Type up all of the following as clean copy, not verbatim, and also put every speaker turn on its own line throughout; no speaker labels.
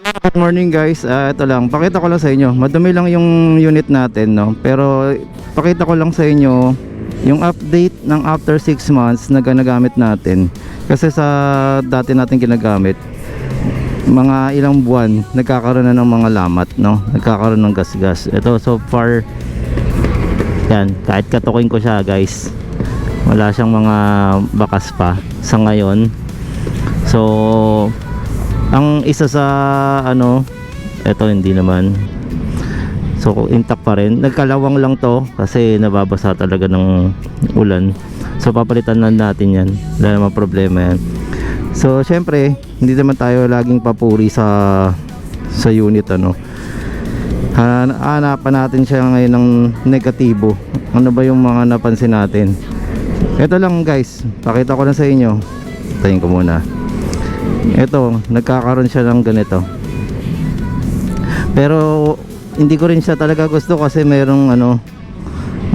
Good morning guys, ito lang, pakita ko lang sa inyo, madumi lang yung unit natin, no? Pero pakita ko lang sa inyo yung update ng after 6 months na ginagamit natin. Kasi sa dati natin ginagamit, mga ilang buwan nagkakaroon na ng mga lamat, no? Nagkakaroon ng gas-gas. Ito so far, yan, kahit katukin ko siya guys, wala siyang mga bakas pa sa ngayon. So ang isa sa ano, eto hindi naman, so intact pa rin, nagkalawang lang to kasi nababasa talaga ng ulan. So papalitan na natin yan, wala namang problema yan. So syempre hindi naman tayo laging papuri sa unit, ano. Hanapan natin siya ngayon ng negatibo. Ano ba yung mga napansin natin? Ito lang guys, pakita ko lang sa inyo. Tayin ko muna. Ito, nagkakaroon siya ng ganito. Pero hindi ko rin siya talaga gusto kasi mayroong ano,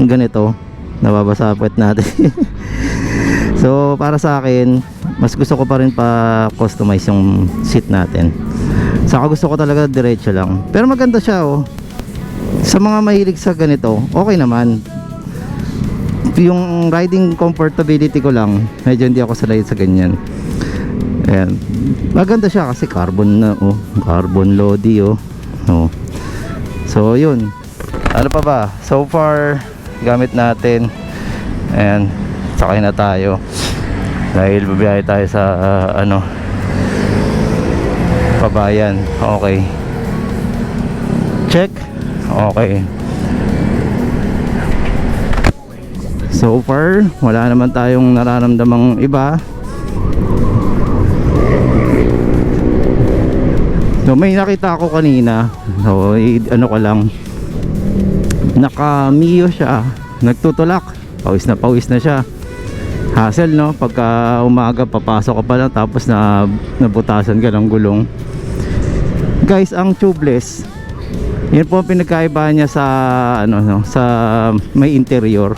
ganito, nababasa puwet natin. So para sa akin, mas gusto ko pa rin pa customize yung seat natin. Saka gusto ko talaga diretso lang. Pero maganda siya, oh. Sa mga mahilig sa ganito, okay naman. Yung riding comfortability ko lang, medyo hindi ako sanay sa ganyan. Ayan. Maganda siya kasi carbon na, oh. Carbon lodi, oh. Oh. So yun. Ano pa ba? So far gamit natin. Ayan. Sakay na tayo. Dahil babiyahe tayo sa ano, Pabayan. Okay. Check. Okay. So far wala naman tayong nararamdamang iba. So may nakita ako kanina, so ano ko lang, naka-Mio siya, nagtutulak, pawis na siya. Hassle, no? Pagka umaga papasok ka pa lang tapos nabutasan ka ng gulong. Guys, ang tubeless, yun po ang pinagkaiba niya sa ano, no, sa may interior.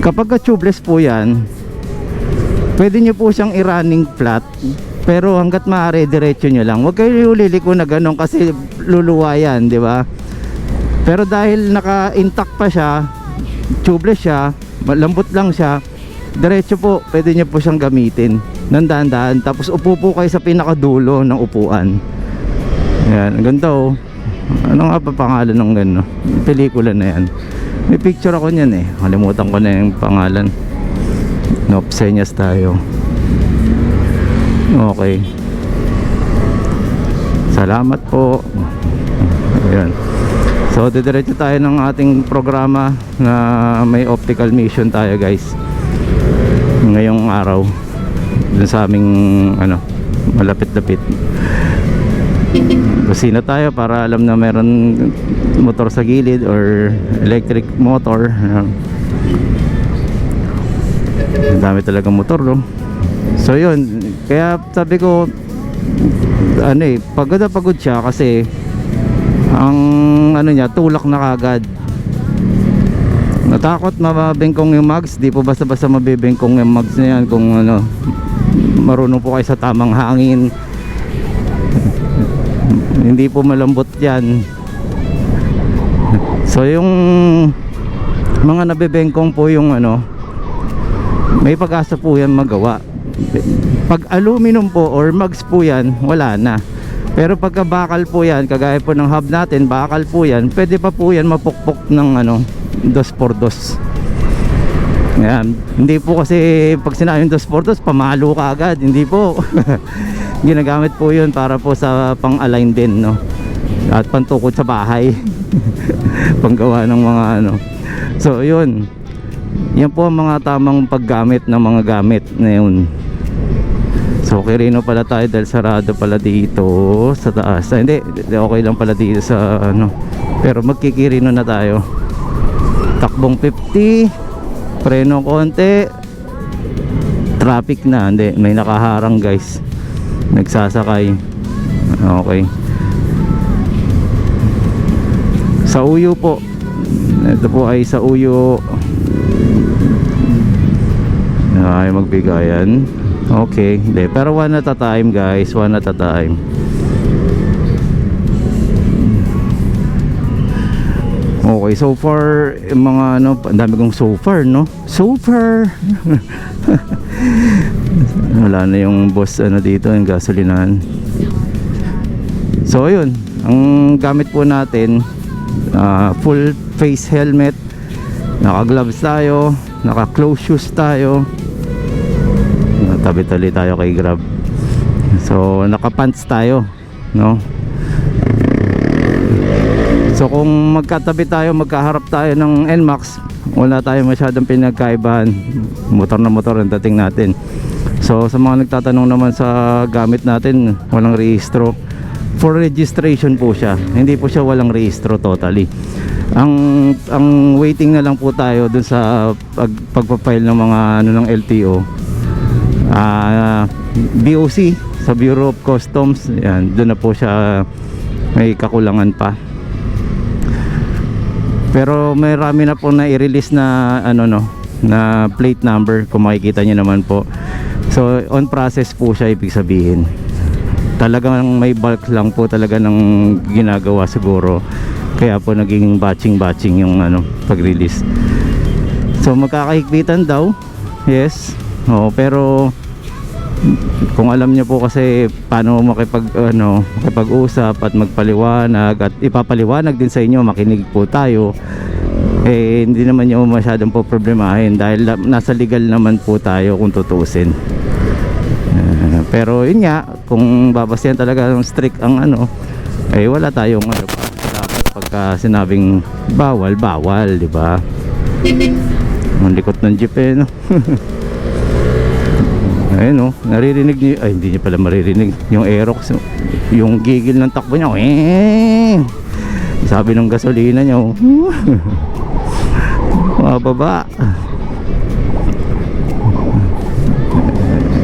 Kapag ka tubeless po yan, pwede nyo po siyang i-running flat, pero hanggat maaari diretso nyo lang. Huwag kayo liliko na ganun kasi luluwa yan, di ba? Pero dahil naka-intact pa siya, tubeless siya, malambot lang siya, diretso po, pwede nyo po siyang gamitin ng daan-daan. Tapos upo po kayo sa pinakadulo ng upuan. Yan, ang ganda, oh. Ano nga pa pangalan ng gano? Pelikula na yan. May picture ako niyan eh. Kalimutan ko na yung pangalan. Nopsenyas tayo. Okay. Salamat po. Ayan. So didiretso tayo ng ating programa na may optical mission tayo guys ngayong araw dun sa aming ano, malapit-lapit. Busina tayo para alam na meron motor sa gilid or electric motor. Ang dami talagang motor, no? So yun, kaya sabi ko ano eh, pagod na pagod siya kasi ang ano niya, tulak na kagad. Natakot mabibengkong yung mags. Di po basta-basta mabibengkong yung mags na yan kung ano, marunong po kayo sa tamang hangin. Hindi po malambot yan. So yung mga nabibengkong po yung ano, may pag-asa po yan magawa. Pag aluminum po or mags po yan, wala na. Pero pagka bakal po yan, kagaya po ng hub natin, bakal po yan, pwede pa po yan mapukpok ng ano, 2x2. Yan. Hindi po kasi pag sinabing 2x2, pamalo ka agad. Hindi po. Ginagamit po yun para po sa pang-align din, no? At pantukod sa bahay. Panggawa ng mga ano. So yun, yan po ang mga tamang paggamit ng mga gamit na yun. So Quirino pala tayo dahil sarado pala dito sa taas. Hindi, okay lang pala dito sa ano. Pero magkikirino na tayo. Takbong 50, preno konti, traffic na. Hindi, may nakaharang guys, nagsasakay. Okay. Sa Uyo po. Ito po ay sa Uyo. Ay magbigayan. Okay, hindi, pero one at a time guys, one at a time. Okay, so far mga ano, ang dami kong so far, no? So far. Wala na yung boss ano dito, yung gasolinahan. So ayun, ang gamit po natin, full face helmet, naka gloves tayo, naka close shoes tayo, tabi-tali tayo kay Grab. So naka pants tayo, no? So kung magkatabi tayo, magkaharap tayo ng NMAX, wala tayo masyadong pinagkaibahan. Motor na motor ang dating natin. So sa mga nagtatanong naman sa gamit natin, walang rehistro. For registration po siya, hindi po siya walang rehistro totally. Ang waiting na lang po tayo dun sa pagpapile ng mga ano ng LTO, BOC, sa Bureau of Customs. Yan, doon na po siya, may kakulangan pa. Pero may rami na po na i-release na ano, no, na plate number, kung makikita niyo naman po. So on process po siya, ibig sabihin talagang may bulk lang po talaga ng ginagawa siguro, kaya po naging batching yung ano, pag-release. So magkakahigpitan daw, yes. Pero kung alam niyo po kasi paano makipag-usap at magpaliwanag at ipapaliwanag din sa inyo, makinig po tayo, hindi naman niyo masyadong po problemahin dahil nasa legal naman po tayo kung tutusin. Pero yun nga, kung babastihan talaga ng strict ang ano, wala tayong ano pa. Dapat pagka sinabing bawal, di ba? Ang likot ng jeep no. Ayun, no, naririnig niyo, hindi niyo pala maririnig yung Aerox, yung gigil ng takbo niya. Sabi ng gasolina niya, mababa.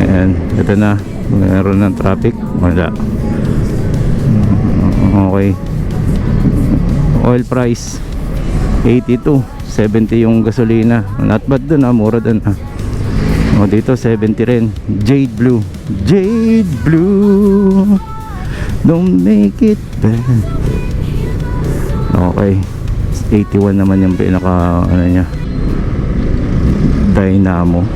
Ayan, ito na, meron ng traffic, wala. Okay, oil price 82, 70 yung gasolina. Not bad dun, mura dun. Dito 70 rin. Jade blue, don't make it bad. Okay, 81 naman yung pinaka ano niya, dynamo.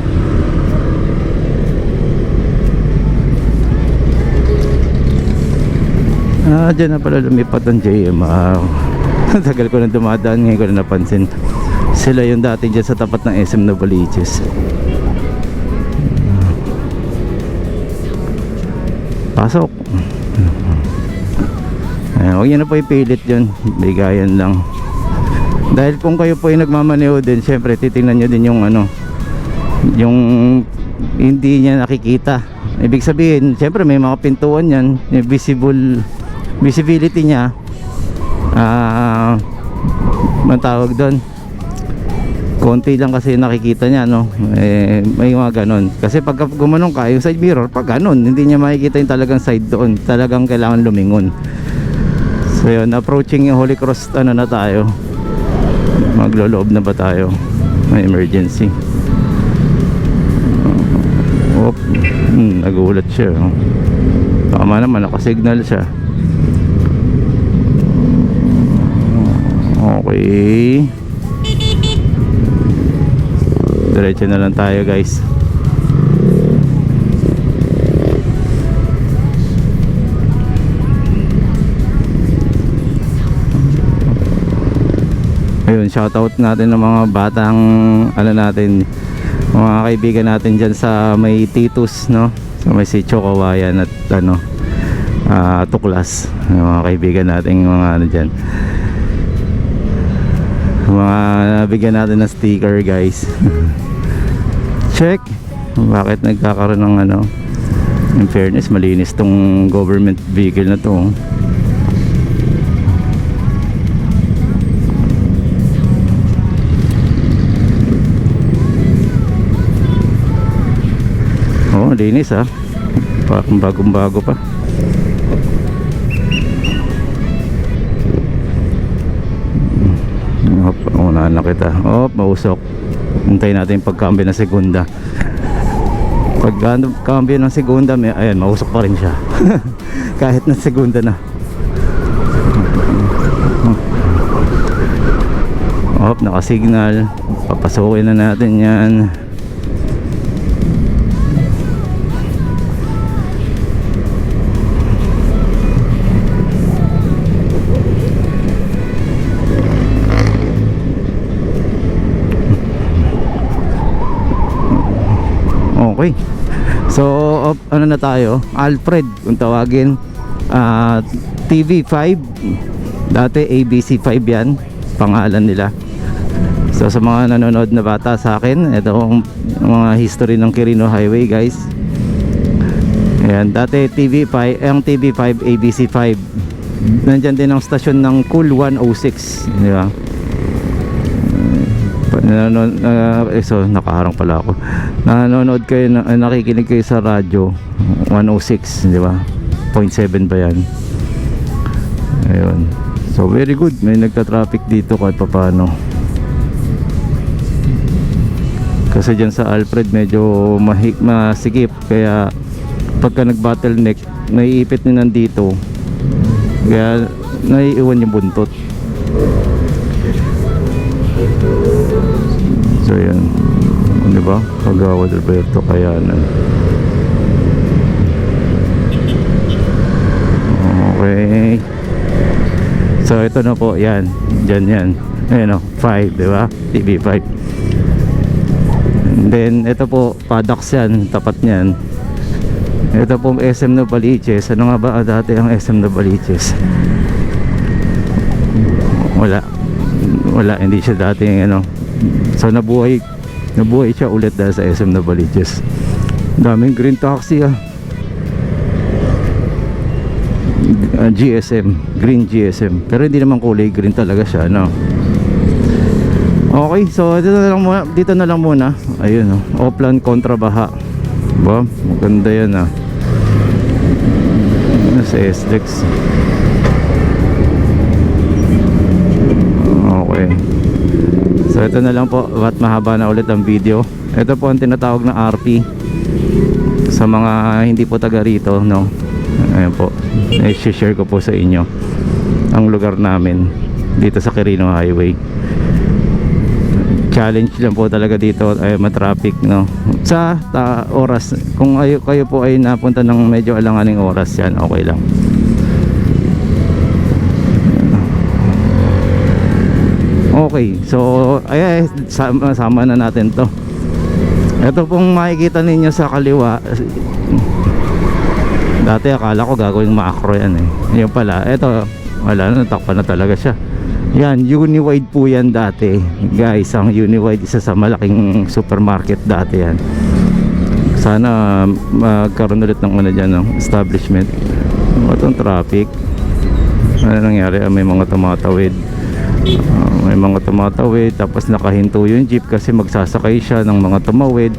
Dyan na pala lumipat ang JM. Tagal ko na dumadaan, ngayon ko na napansin. Sila yung dati dyan sa tapat ng SM Novaliches. Pasok. Huwag nyo na po ipilit yun, bigayan lang. Dahil kung kayo po yung nagmamaneho din, syempre titingnan nyo din yung ano, yung hindi niya nakikita. Ibig sabihin, syempre may mga pintuan yan, yung visibility niya, ang tawag doon, konti lang kasi nakikita niya, no? May mga ganon. Kasi pag gumanong ka, yung side mirror, pag ganon, hindi niya makikita yung talagang side doon. Talagang kailangan lumingon. So yun, approaching yung Holy Cross, ano na tayo, magloloob na ba tayo? May emergency. Nagulat siya. Tama naman, nakasignal siya. Okay, diretso na lang tayo, guys. Ayun, shoutout natin ng mga batang ano natin, mga kaibigan natin dyan sa may Titus, no? Sa may Sitio Kawayan at ano, Tuklas. Mga kaibigan natin, mga ano dyan, mga nabigyan natin ng sticker, guys. Check bakit nagkakaroon ng ano, in fairness malinis tong government vehicle na to. Linis parang bagong bago pa. Unahan na kita. Mausok. Hintayin natin yung pagkambyo ng segunda. Pagkambyo ng segunda, ayan, mausok pa rin siya. Kahit na segunda na. Hop, nakasignal. Papasukin na natin yan. Okay. So, ano na tayo? Alfred, kung tawagin. TV5. Dati ABC5 yan, pangalan nila. So, sa mga nanonood na bata sa akin, ito ang mga history ng Quirino Highway, guys. Ayan, dati TV5, ang TV5, ABC5. Nandyan din ang stasyon ng Cool 106, di ba? So nakaharang pala ako. Nanonood kayo, nakikinig kayo sa radyo 106, di ba? 0.7 ba yan? Ayun. So very good, may nagta-traffic dito kahit papaano. Kasi dyan sa Alfred medyo masikip, kaya pagka nag-bottleneck naiipit ni nandito, kaya naiiwan yung buntot. So yan, di ba? Kagawad Alberto Kayanan. Okay. So ito na po, yan. Diyan yan. Ayan o, 5, di ba? TV5. And then ito po, Paddocks yan, tapat niyan. Ito po SM Novaliches. Ano nga ba dati ang SM Novaliches? Wala, hindi siya dati ano. So nabuhay siya ulit dahil sa SM Novaliches. Daming green taxi GSM, green GSM. Pero hindi naman kulay green talaga siya, no? Okay, so dito na lang muna. Ayun, Oplan kontra baha. Ba, maganda yan sa SLEX. Okay. So ito na lang po, at mahaba na ulit ang video. Ito po ang tinatawag na RP sa mga hindi po taga rito, no? Ayan po, i-share ko po sa inyo ang lugar namin dito sa Quirino Highway. Challenge lang po talaga dito ay matraffic, no? Sa oras, kung kayo po ay napunta ng medyo alanganing oras, yan okay lang. Okay, so sama na natin to. Ito pong makikita ninyo sa kaliwa, dati akala ko gagawing macro yan eh. Yung pala, ito wala na, natakpan na talaga siya. Yan, Uniwide po yan dati, guys. Ang Uniwide, isa sa malaking supermarket dati yan. Sana magkaroon ulit ng ano dyan, no? Establishment. Itong traffic, ano nangyari? May mga tumatawid. May mga tumatawid, tapos nakahinto yung jeep kasi magsasakay siya ng mga tumawid.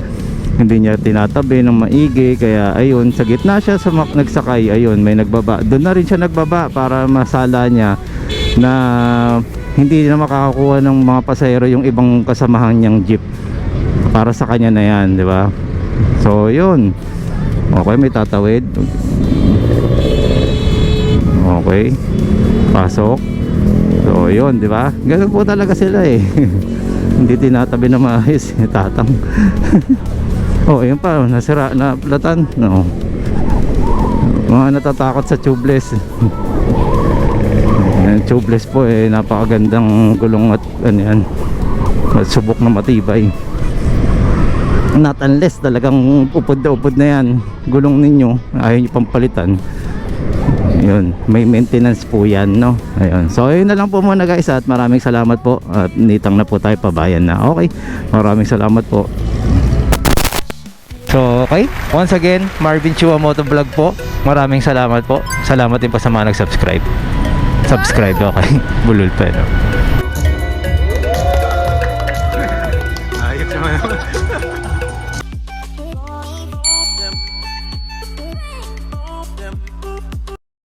Hindi niya tinatabi ng maigi, kaya ayun, sa gitna siya sa nagsakay, ayun, may nagbaba. Doon na rin siya nagbaba para masala niya na hindi na makakakuha ng mga pasahero yung ibang kasamahan niyang jeep. Para sa kanya na yan, di ba? So yun, okay, may tatawid. Okay, pasok. So yun, di ba? Ganun po talaga sila eh. Hindi tinatabi na maayos, tatang. Oh, yun pa, nasira, naplatan. No. Mga natatakot sa tubeless. Tubeless po eh, napakagandang gulong at ano yan, subok na matibay. Not unless talagang upod na yan gulong ninyo, ayaw nyo pampalitan, yun, may maintenance po yan, no? Ayun. So ayun na lang po muna guys, at maraming salamat po, at nitang na po tayo, pabayan na. Okay, maraming salamat po. So okay, once again, Marvin Chua Motovlog po, maraming salamat po. Salamat din po sa mga nag-subscribe. Okay, bulol pa, no? Ayos naman.